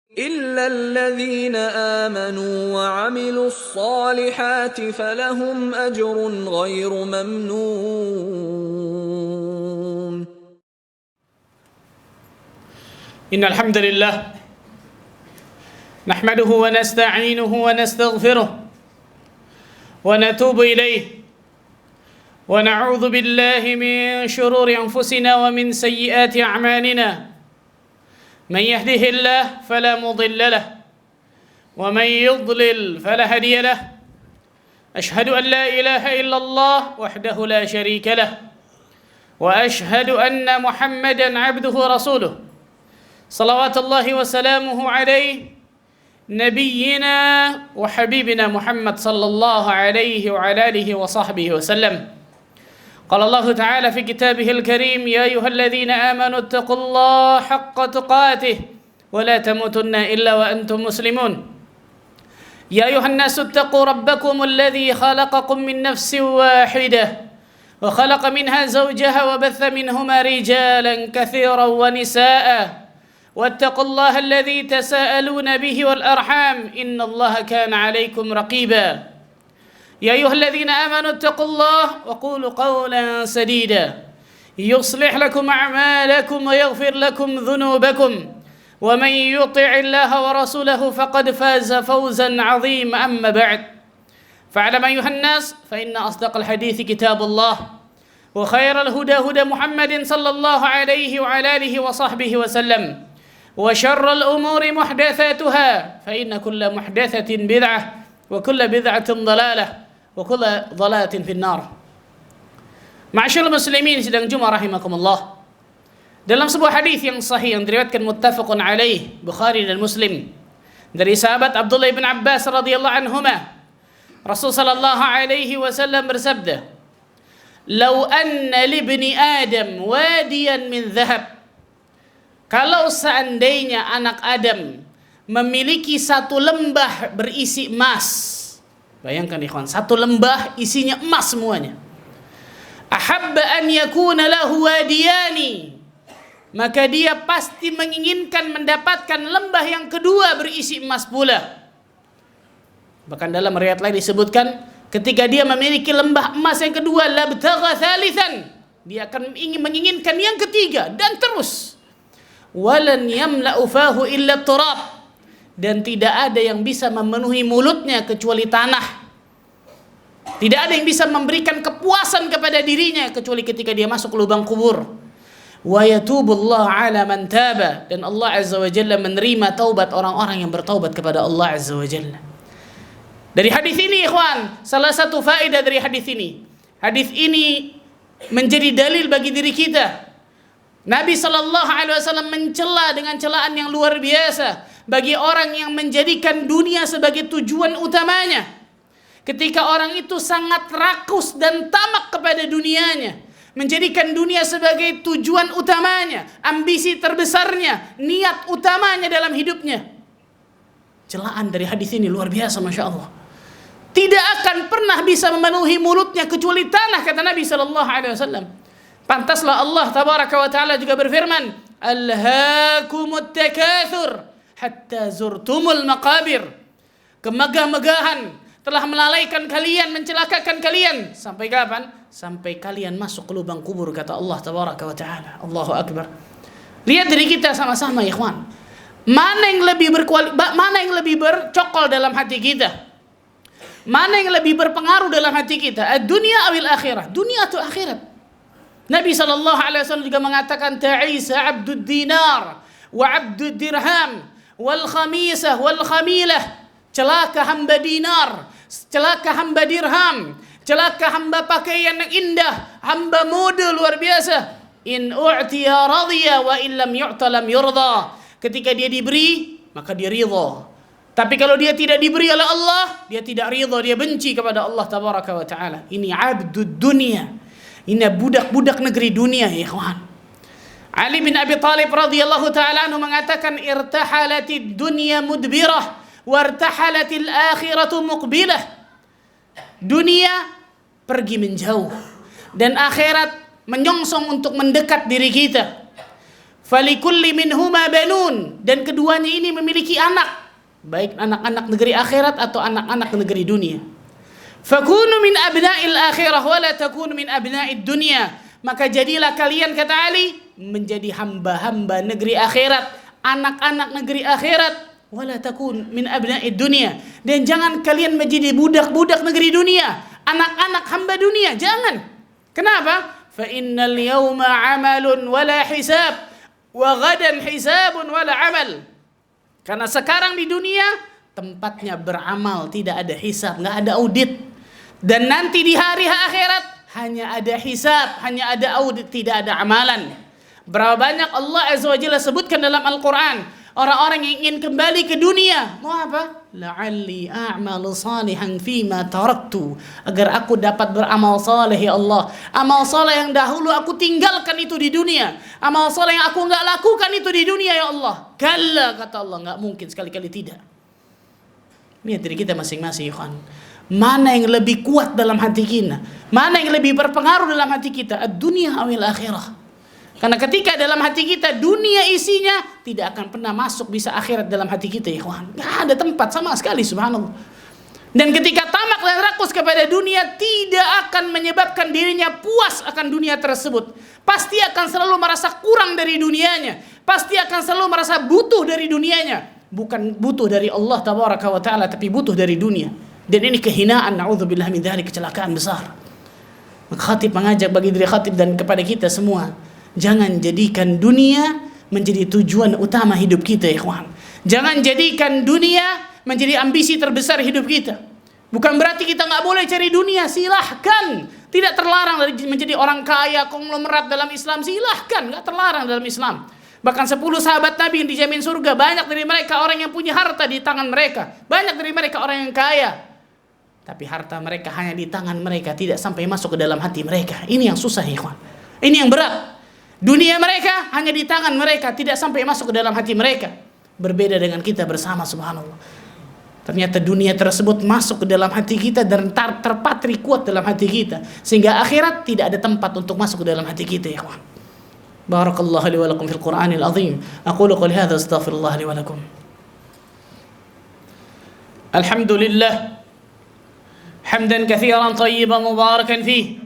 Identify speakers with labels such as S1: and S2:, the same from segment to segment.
S1: إلا الذين آمنوا وعملوا الصالحات فلهم أجر غير ممنون.
S2: إن الحمد لله نحمده ونستعينه ونستغفره ونتوب إليه ونعوذ بالله من شرور أنفسنا ومن سيئات أعمالنا. من يهده الله فلا مضل له ومن يضلل فلا هادي له. أشهد أن لا إله إلا الله وحده لا شريك له وأشهد أن محمدا عبده ورسوله صلوات الله وسلامه عليه نبينا وحبيبنا محمد صلى الله عليه وعلى آله وصحبه وسلم. قال الله تعالى في كتابه الكريم: يا أيها الذين آمنوا اتقوا الله حق تقاته ولا تموتن إلا وأنتم مسلمون. يا أيها الناس اتقوا ربكم الذي خلقكم من نفس واحدة وخلق منها زوجها وبث منهما رجالا كثيرا ونساء واتقوا الله الذي تساءلون به والأرحام إن الله كان عليكم رقيبا. يا أيها الذين آمنوا اتقوا الله وقولوا قولا سديدا يصلح لكم أعمالكم ويغفر لكم ذنوبكم ومن يطع الله ورسوله فقد فاز فوزا عظيما. أما بعد فاعلم أيها الناس فإن أصدق الحديث كتاب الله وخير الهدى هدى محمد صلى الله عليه وعلى آله وصحبه وسلم وشر الأمور محدثاتها فإن كل محدثة بدعة وكل بدعة ضلالة وكل ضلالة في النار. Ma'asyiral muslimin sidang Jumat rahimakumullah. Dalam sebuah hadis yang sahih yang diriwayatkan muttafaqun alaih Bukhari dan Muslim dari sahabat Abdullah bin Abbas radhiyallahu anhuma, Rasul sallallahu alaihi wasallam bersabda: "Lau anna li ibni Adam wadiyan min dhahab." Kalau seandainya anak Adam memiliki satu lembah berisi emas. Bayangkan ikhwan, satu lembah isinya emas semuanya. Ahabba an yakuna lahu wadiyani. Maka dia pasti menginginkan mendapatkan lembah yang kedua berisi emas pula. Bahkan dalam riwayat lain disebutkan, ketika dia memiliki lembah emas yang kedua, labtagha thalithan. Dia akan menginginkan yang ketiga dan terus. Walan yamla'u fahu illa turab. Dan tidak ada yang bisa memenuhi mulutnya kecuali tanah. Tidak ada yang bisa memberikan kepuasan kepada dirinya kecuali ketika dia masuk lubang kubur. Wa yatubullahu ala man taba. Dan Allah Azza wa Jalla menerima taubat orang-orang yang bertaubat kepada Allah Azza wa Jalla. Dari hadis ini ikhwan, salah satu faedah dari hadis ini. Hadis ini menjadi dalil bagi diri kita. Nabi sallallahu alaihi wasallam mencela dengan celaan yang luar biasa bagi orang yang menjadikan dunia sebagai tujuan utamanya. Ketika orang itu sangat rakus dan tamak kepada dunianya, menjadikan dunia sebagai tujuan utamanya, ambisi terbesarnya, niat utamanya dalam hidupnya. Celaan dari hadis ini luar biasa, Masya Allah. Tidak akan pernah bisa memenuhi mulutnya kecuali tanah, kata Nabi sallallahu alaihi wasallam. Pantaslah Allah tabaraka wa taala juga berfirman, "Alhaakumut takatsur hatta zurtumul maqabir." Kemegah-megahan telah melalaikan kalian, mencelakakan kalian. Sampai kapan? Sampai kalian masuk ke lubang kubur, kata Allah tabaraka wa taala. Allahu akbar. Lihat diri kita sama-sama ikhwan. Mana yang lebih bercokol dalam hati kita? Mana yang lebih berpengaruh dalam hati kita? Ad-dunya awil akhirah? Dunia atau akhirat? Nabi SAW juga mengatakan, ta'isa abdud dinar wa abdud dirham wal khamisah wal khamilah. Celaka hamba dinar, celaka hamba dirham, celaka hamba pakaian yang indah, hamba mode luar biasa. In u'tiya radhiya wa in lam yu'ta lam yurda. Ketika dia diberi, maka dia ridha. Tapi kalau dia tidak diberi oleh Allah, dia tidak ridha, dia benci kepada Allah tabaraka wa taala. Ini abdud dunia. Ini budak-budak negeri dunia, ya ikhwan. Ali bin Abi Thalib radhiyallahu taala anhu mengatakan, irtahalatid dunya mudbirah wartahalatil akhiratu muqbilah. Dunia pergi menjauh dan akhirat menyongsong untuk mendekat diri kita. Falikulli minhuma banun, dan keduanya ini memiliki anak, baik anak-anak negeri akhirat atau anak-anak negeri dunia. Fakunu min abna'il akhirah wa la takunu min abna'id dunya. Maka jadilah kalian, kata Ali, menjadi hamba-hamba negeri akhirat, anak-anak negeri akhirat, wa la takun min abna'id dunya. Dan jangan kalian menjadi budak-budak negeri dunia, anak-anak hamba dunia, jangan. Kenapa? Fa innal yawma 'amalun wa la hisab wa ghadan hisabun wa la 'amal. Karena sekarang di dunia tempatnya beramal, tidak ada hisab, enggak ada audit. Dan nanti di hari akhirat hanya ada hisab, hanya ada audit, tidak ada amalan. Berapa banyak Allah Azza wa Jalla sebutkan dalam Al-Quran orang-orang yang ingin kembali ke dunia, mau apa? La'alli a'malu salihan fima taraktu, agar aku dapat beramal saleh ya Allah. Amal saleh yang dahulu aku tinggalkan itu di dunia, amal saleh yang aku enggak lakukan itu di dunia ya Allah. Kalla, kata Allah, enggak mungkin, sekali-kali tidak. Lihat diri kita masing-masing, ikhwan. Mana yang lebih kuat dalam hati kita? Mana yang lebih berpengaruh dalam hati kita? Ad-dunya awil akhirah. Karena ketika dalam hati kita dunia isinya, tidak akan pernah masuk bisa akhirat dalam hati kita, ikhwan. Gak ada tempat sama sekali, subhanallah. Dan ketika tamak dan rakus kepada dunia, tidak akan menyebabkan dirinya puas akan dunia tersebut. Pasti akan selalu merasa kurang dari dunianya. Pasti akan selalu merasa butuh dari dunianya. Bukan butuh dari Allah tabaraka wa ta'ala, tapi butuh dari dunia. Dan ini kehinaan, na'udzubillah min dzalik, kecelakaan besar. Maka khatib mengajak bagi diri khatib dan kepada kita semua, jangan jadikan dunia menjadi tujuan utama hidup kita, ikhwan. Jangan jadikan dunia menjadi ambisi terbesar hidup kita. Bukan berarti kita nggak boleh cari dunia, silahkan. Tidak terlarang dari menjadi orang kaya, konglomerat dalam Islam, silahkan, nggak terlarang dalam Islam. Bahkan 10 sahabat Nabi yang dijamin surga, banyak dari mereka orang yang punya harta di tangan mereka. Banyak dari mereka orang yang kaya. Tapi harta mereka hanya di tangan mereka, tidak sampai masuk ke dalam hati mereka. Ini yang susah, ikhwan. Ini yang berat. Dunia mereka hanya di tangan mereka, tidak sampai masuk ke dalam hati mereka. Berbeda dengan kita bersama, subhanallah. Ternyata dunia tersebut masuk ke dalam hati kita dan terpatri kuat dalam hati kita. Sehingga akhirat tidak ada tempat untuk masuk ke dalam hati kita, ikhwan. Barakallahu li wa lakum fil Qur'anil azim. Aqulu qali hadza astaghfirullah li wa lakum. Alhamdulillah. حمدا كثيرا طيبا مباركا فيه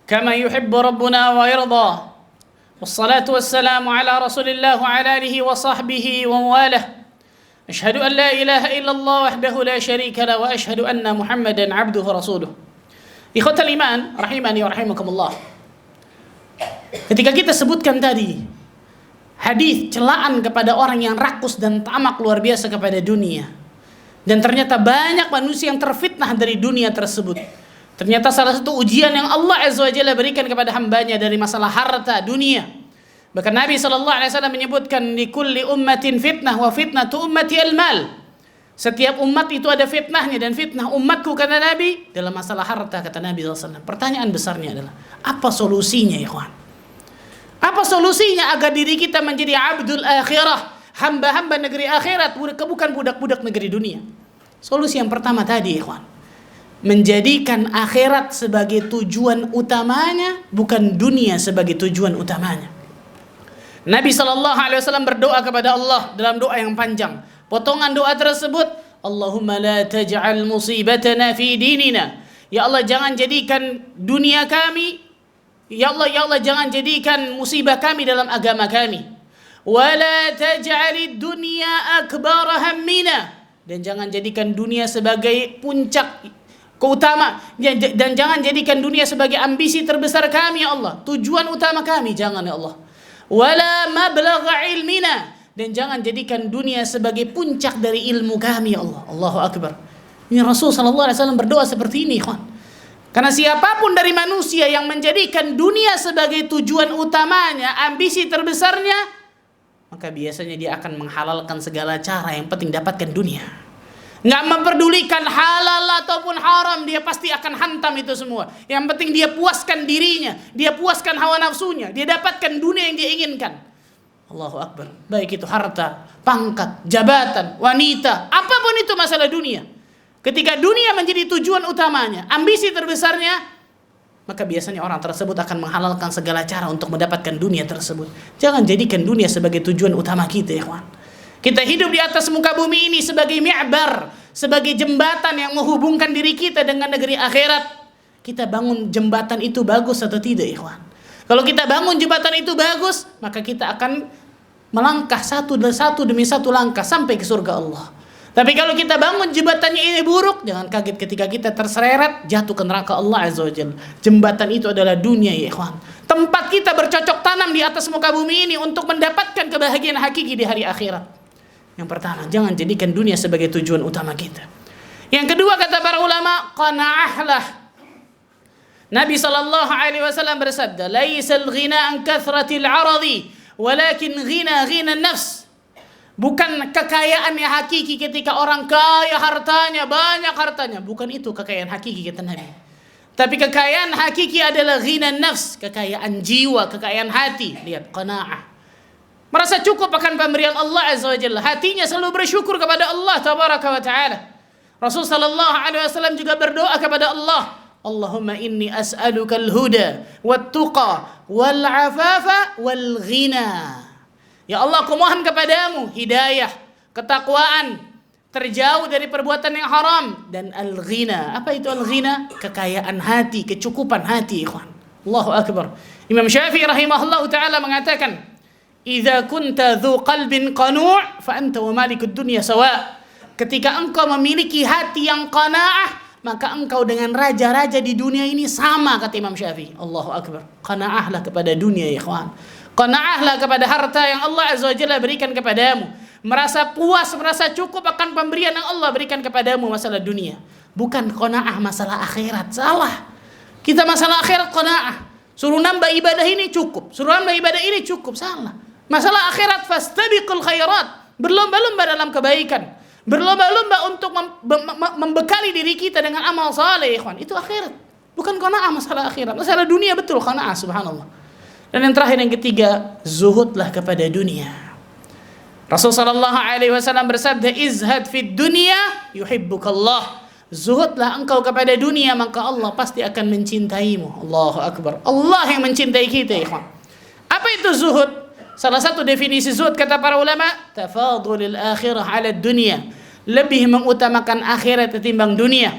S2: كما يحب ربنا ويرضى, والصلاة والسلام على رسول الله وعلى آله وصحبه ومواله. أشهد أن لا إله إلا الله وحده لا شريك له وأشهد أن محمدا عبده ورسوله. إخوة الإيمان rahimani wa rahimakumullah. Ketika kita sebutkan tadi hadis celaan kepada orang yang rakus dan tamak luar biasa kepada dunia, dan ternyata banyak manusia yang terfitnah dari dunia tersebut. Ternyata salah satu ujian yang Allah Azza wa Jalla berikan kepada hambanya dari masalah harta dunia. Bahkan Nabi SAW menyebutkan, likulli ummatin fitnah wa fitnatu ummati al-mal. Setiap umat itu ada fitnahnya, dan fitnah umatku, kata Nabi, dalam masalah harta, kata Nabi SAW. Pertanyaan besarnya adalah, apa solusinya, ikhwan? Apa solusinya agar diri kita menjadi abdul akhirah, hamba-hamba negeri akhirat, bukan budak-budak negeri dunia? Solusi yang pertama tadi, ikhwan, menjadikan akhirat sebagai tujuan utamanya, bukan dunia sebagai tujuan utamanya. Nabi SAW berdoa kepada Allah dalam doa yang panjang. Potongan doa tersebut, Allahumma la taj'al musibatana fi dinina. Ya Allah, jangan jadikan dunia kami, ya Allah jangan jadikan musibah kami dalam agama kami. Wala taj'alid dunya akbar hammina, dan jangan jadikan dunia sebagai puncak keutama, dan jangan jadikan dunia sebagai ambisi terbesar kami, ya Allah, tujuan utama kami, jangan, ya Allah. Wala mablagha ilmina, dan jangan jadikan dunia sebagai puncak dari ilmu kami, ya Allah. Allahu akbar. Ini Rasul sallallahu alaihi wasallam berdoa seperti ini, ikhwan. Karena siapapun dari manusia yang menjadikan dunia sebagai tujuan utamanya, ambisi terbesarnya, maka biasanya dia akan menghalalkan segala cara, yang penting dapatkan dunia. Nggak memperdulikan halal ataupun haram, dia pasti akan hantam itu semua. Yang penting dia puaskan dirinya, dia puaskan hawa nafsunya, dia dapatkan dunia yang dia inginkan. Allahu akbar. Baik itu harta, pangkat, jabatan, wanita, apapun itu masalah dunia. Ketika dunia menjadi tujuan utamanya, ambisi terbesarnya, maka biasanya orang tersebut akan menghalalkan segala cara untuk mendapatkan dunia tersebut. Jangan jadikan dunia sebagai tujuan utama kita, ya kawan. Kita hidup di atas muka bumi ini sebagai mi'bar, sebagai jembatan yang menghubungkan diri kita dengan negeri akhirat. Kita bangun jembatan itu bagus atau tidak, ya kawan? Kalau kita bangun jembatan itu bagus, maka kita akan melangkah satu demi satu langkah sampai ke surga Allah. Tapi kalau kita bangun jembatannya ini buruk, jangan kaget ketika kita terseret jatuh ke neraka Allah Azza wa Jalla. Jembatan itu adalah dunia, ya ikhwan. Tempat kita bercocok tanam di atas muka bumi ini untuk mendapatkan kebahagiaan hakiki di hari akhirat. Yang pertama, jangan jadikan dunia sebagai tujuan utama kita. Yang kedua, kata para ulama, qanaahlah. Nabi SAW bersabda, "Laisal ghina an kathratil 'aradi, walakin ghina nafs." Bukan kekayaan yang hakiki ketika orang kaya hartanya, banyak hartanya. Bukan itu kekayaan hakiki, kata Nabi. Tapi kekayaan hakiki adalah ghina nafs, kekayaan jiwa, kekayaan hati. Lihat, qanaah. Merasa cukup akan pemberian Allah Azza wa Jalla. Hatinya selalu bersyukur kepada Allah Tabaraka wa Ta'ala. Rasul sallallahu alaihi wasallam juga berdoa kepada Allah, Allahumma inni as'aluka al-huda wat-tuqa wal-'afafa wal-ghina. Ya Allah, aku mohon kepadamu hidayah, ketakwaan, terjauh dari perbuatan yang haram, dan al-ghina. Apa itu al-ghina? Kekayaan hati, kecukupan hati, ikhwan. Allahu akbar. Imam Syafi'i rahimahullahu taala mengatakan, "Idza kunta dzu qalbin qanu' fa anta wa malikud dunya sawa." Ketika engkau memiliki hati yang qanaah, maka engkau dengan raja-raja di dunia ini sama, kata Imam Syafi'i. Allahu akbar. Qanaahlah kepada dunia, ya ikhwan. Qanaahlah kepada harta yang Allah Azza wa Jalla berikan kepadamu. Merasa puas, merasa cukup akan pemberian yang Allah berikan kepadamu masalah dunia. Bukan qanaah masalah akhirat. Salah. Kita masalah akhirat qanaah. Suruh nambah ibadah ini cukup, suruh nambah ibadah ini cukup. Salah. Masalah akhirat, fastabiqul khairat. Berlomba-lomba dalam kebaikan. Berlomba-lomba untuk membekali diri kita dengan amal saleh, ikhwan. Itu akhirat. Bukan qanaah masalah akhirat. Masalah dunia betul qanaah, subhanallah. Dan yang terakhir, yang ketiga, zuhudlah kepada dunia. Rasul sallallahu alaihi wasallam bersabda, "Izhad fid dunya yuhibbukallah." Zuhudlah engkau kepada dunia, maka Allah pasti akan mencintaimu. Allahu akbar. Allah yang mencintai kita, ikhwan. Apa itu zuhud? Salah satu definisi zuhud kata para ulama, tafadhulul akhirah 'ala dunya. Lebih mengutamakan akhirat ketimbang dunia.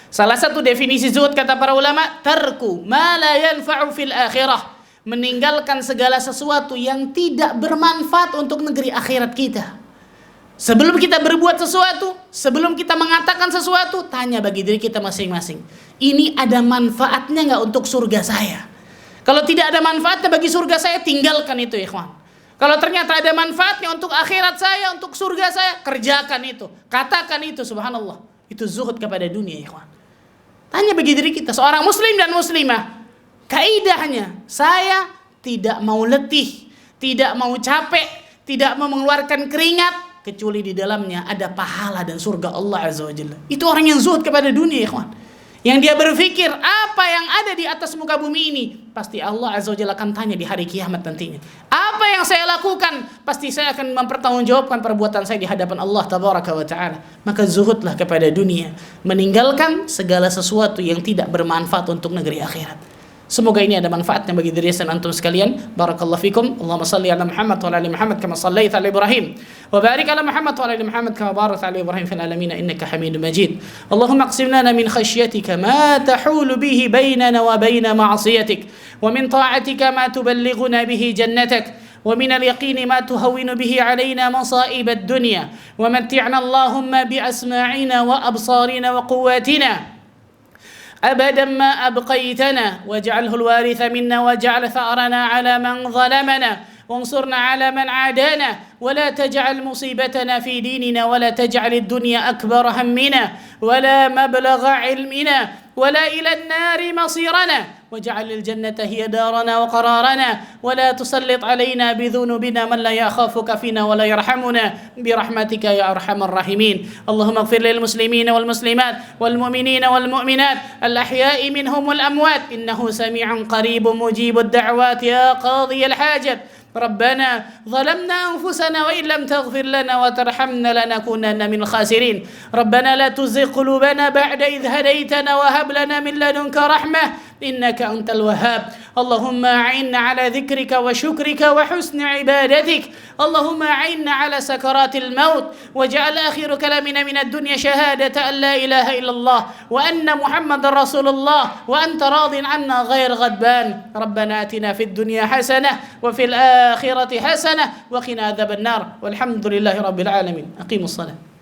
S2: Salah satu definisi zuhud kata para ulama, tarku ma la yanfa'u fil akhirah. Meninggalkan segala sesuatu yang tidak bermanfaat untuk negeri akhirat kita. Sebelum kita berbuat sesuatu, sebelum kita mengatakan sesuatu, tanya bagi diri kita masing-masing, ini ada manfaatnya nggak untuk surga saya? Kalau tidak ada manfaatnya bagi surga saya, tinggalkan itu, ikhwan. Kalau ternyata ada manfaatnya untuk akhirat saya, untuk surga saya, kerjakan itu, katakan itu, subhanallah. Itu zuhud kepada dunia, ikhwan. Tanya bagi diri kita, seorang muslim dan muslimah, kaidahnya, saya tidak mau letih, tidak mau capek, tidak mau mengeluarkan keringat, kecuali di dalamnya ada pahala dan surga Allah Azza wa Jalla. Itu orang yang zuhud kepada dunia, ikhwan. Yang dia berpikir, apa yang ada di atas muka bumi ini, pasti Allah Azza wa Jalla akan tanya di hari kiamat nantinya. Apa yang saya lakukan, pasti saya akan mempertanggungjawabkan perbuatan saya di hadapan Allah Tabaraka wa Ta'ala. Maka zuhudlah kepada dunia, meninggalkan segala sesuatu yang tidak bermanfaat untuk negeri akhirat. Semoga ini ada manfaatnya bagi diri dan antum sekalian. Barakallahu fikum. Allahumma salli ala Muhammad wa ala ali Muhammad kama sallaita ala Ibrahim wa barik ala Muhammad wa ala ali Muhammad kama barakta ala Ibrahim fil alamin innaka Hamidum Majid. Allahumma aqsim lana min khashyatika ma tahulu bihi bainana wa bain ma'siyatik wa min ta'atika ma tuballighuna bihi jannatak ومن اليقين ما تهون به علينا مصائب الدنيا ومتعنا اللهم بأسماعنا وأبصارنا وقواتنا أبدا ما أبقيتنا واجعله الوارث منا واجعل ثأرنا على من ظلمنا وانصرنا على من عادانا ولا تجعل مصيبتنا في ديننا ولا تجعل الدنيا أكبر همنا ولا مبلغ علمنا ولا إلى النار مصيرنا واجعل الجنة هي دارنا وقرارنا ولا تسلط علينا بذنوبنا من لا يخافك فينا ولا يرحمنا برحمتك يا أرحم الراحمين اللهم اغفر للمسلمين والمسلمات والمؤمنين والمؤمنات الأحياء منهم والأموات إنه سميع قريب مجيب الدعوات يا قاضي الحاجات ربنا ظلمنا أنفسنا وإن لم تغفر لنا وترحمنا لنكونن من الخاسرين ربنا لا تزغ قلوبنا بعد إذ هديتنا وهب لنا من لدنك رحمة إنك أنت الوهاب. اللهم أعنا على ذكرك وشكرك وحسن عبادتك. اللهم أعنا على سكرات الموت، واجعل آخر كلامنا من الدنيا شهادة أن لا إله إلا الله وأن محمد رسول الله وأنت راض عنا غير غضبان. ربنا آتنا في الدنيا حسنة وفي الآخرة حسنة وقنا عذاب النار. والحمد لله رب العالمين. أقيموا الصلاة.